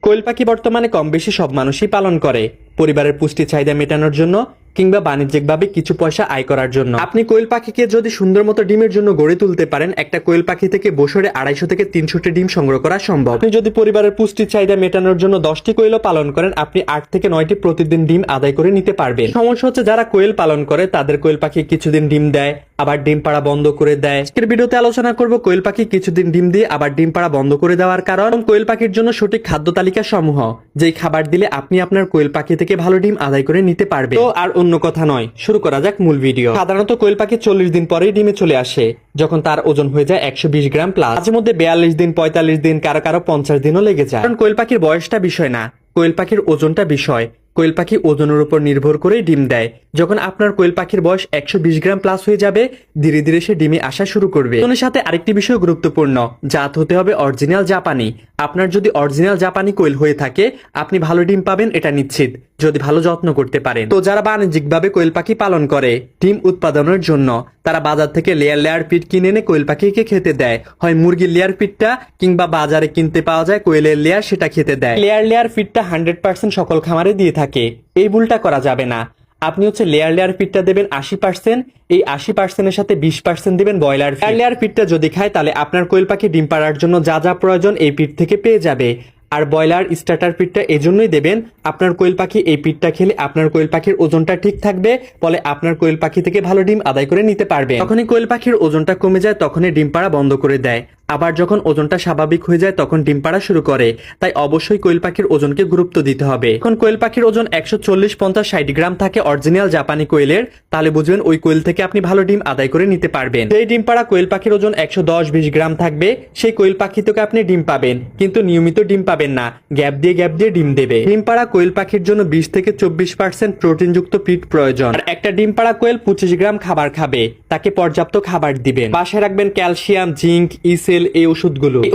কোয়েল পাখি বর্তমানে কম বেশি সব মানুষই পালন করে, পরিবারের পুষ্টি চাহিদা মেটানোর জন্য কিংবা বাণিজ্যিকভাবে কিছু পয়সা আয় করার জন্য। আপনি কোয়েল পাখিকে যদি সুন্দর মতো ডিমের জন্য গড়ে তুলতে পারেন, একটা কোয়েল পাখি থেকে বছরে 250 থেকে 300টি ডিম সংগ্রহ করা সম্ভব। আপনি যদি পরিবারের পুষ্টি চাহিদা মেটানোর জন্য 10টি কোয়েলও পালন করেন, আপনি 8 থেকে 9টি প্রতিদিন ডিম আদায় করে নিতে পারবেন। সমস্যা হচ্ছে যারা কোয়েল পালন করে তাদের কোয়েল পাখি কিছুদিন ডিম দেয়, আবার ডিম পাড়া বন্ধ করে দেয়। আজকের ভিডিওতে আলোচনা করব কোয়েল পাখি কিছুদিন ডিম দিয়ে আবার ডিম পাড়া বন্ধ করে দেওয়ার কারণ, কোয়েল পাখির জন্য সঠিক খাদ্য তালিকা সমূহ, যেই খাবার দিলে আপনি আপনার কোয়েল পাখি থেকে ভালো ডিম আদায় করে নিতে পারবেন। তো আর অন্য কথা নয়, শুরু করা যাক মূল ভিডিও। সাধারণত কোয়েল পাখি 40 দিন পরেই ডিমে চলে আসে, যখন তার ওজন হয়ে যায় 120 গ্রাম প্লাস। মাঝে মধ্যে 42 দিন, 45 দিন, কারো কারো 50 দিনও লেগে যায়। কারণ কোয়েল পাখির বয়সটা বিষয় না, কোয়েল পাখির ওজনটা বিষয়। কোয়েল পাখি ওজনের উপর নির্ভর করেই ডিম দেয়। যখন আপনার কোয়েল পাখির বয়স 120 গ্রাম প্লাস হয়ে যাবে, ধীরে ধীরে সে ডিমে আসা শুরু করবে। ওজনের সাথে আরেকটি বিষয় গুরুত্বপূর্ণ, জাত হতে হবে অরিজিনাল জাপানি। আপনার যদি অরিজিনাল জাপানি কোয়েল হয়ে থাকে, আপনি ভালো ডিম পাবেন এটা নিশ্চিত, যদি ভালো যত্ন করতে পারেন। তো যারা বাণিজ্যিকভাবে কোয়েল পাখি পালন করে ডিম উৎপাদনের জন্য, তারা বাজার থেকে লেয়ার পিট কিনে এনে কোয়েল পাখিকে খেতে দেয়। হয় মুরগির লেয়ার পিটটা, কিংবা বাজারে কিনতে পাওয়া যায় কোয়েলের লেয়ার, সেটা খেতে দেয়। লেয়ার পিটটা 100% সকল খামারে দিয়ে থাকে, এই ভুলটা করা যাবে না। আপনি হচ্ছে লেয়ার পিটটা দেবেন 80%, এই 80%-এর সাথে 20% দিবেন ব্রয়লার ফিড। লেয়ার পিটটা যদি খায়, তাহলে আপনার কোয়েল পাখি ডিম পাড়ার জন্য যা যা প্রয়োজন এই পিট থেকে পেয়ে যাবে। আর ব্রয়লার স্টার্টার পিটটা এজন্যই দেবেন, আপনার কোয়েল পাখি এই পিটটা খেলে আপনার কোয়েল পাখির ওজনটা ঠিক থাকবে, ফলে আপনার কোয়েল পাখি থেকে ভালো ডিম আদায় করে নিতে পারবে। যখনই কোয়েল পাখির ওজনটা কমে যায়, তখনই ডিম পাড়া বন্ধ করে দেয়। আবার যখন ওজনটা স্বাভাবিক হয়ে যায়, তখন ডিম পাড়া শুরু করে। তাই অবশ্যই কোয়েল পাখির ওজনকে গুরুত্ব দিতে হবে। এখন কোয়েল পাখির ওজন 140, 50, 60 গ্রাম থাকে অরিজিনাল জাপানি কোয়েলের, তাহলে বুঝবেন ওই কোয়েল থেকে আপনি ভালো ডিম আদায় করে নিতে পারবেন। এই ডিম পাড়া কোয়েল পাখির ওজন 110, 20 গ্রাম থাকবে, সেই কোয়েল পাখি থেকে আপনি ডিম পাবেন, কিন্তু নিয়মিত ডিম পাবেন না, গ্যাপ দিয়ে ডিম দেবে। ডিম পাড়া কোয়েল পাখির জন্য 20 থেকে 24% প্রোটিনযুক্ত ফিড প্রয়োজন। আর একটা ডিম পাড়া কোয়েল 25 গ্রাম খাবার খাবে, তাকে পর্যাপ্ত খাবার দিবেন। পাশে রাখবেন ক্যালসিয়াম, জিঙ্ক, ইসেল, এই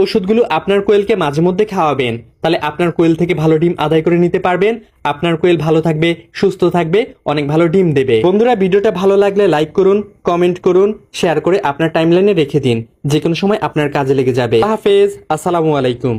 ওষুধগুলো আপনার কোয়েলকে মাঝে মধ্যে খাওয়াবেন, তাহলে আপনার কোয়েল থেকে ভালো ডিম আদায় করে নিতে পারবেন। আপনার কোয়েল ভালো থাকবে, সুস্থ থাকবে, অনেক ভালো ডিম দেবে। বন্ধুরা, ভিডিওটা ভালো লাগলে লাইক করুন, কমেন্ট করুন, শেয়ার করে আপনার টাইমলাইনে রেখে দিন, যে কোনো সময় আপনার কাজে লেগে যাবে। হাফেজ, আসসালামু আলাইকুম।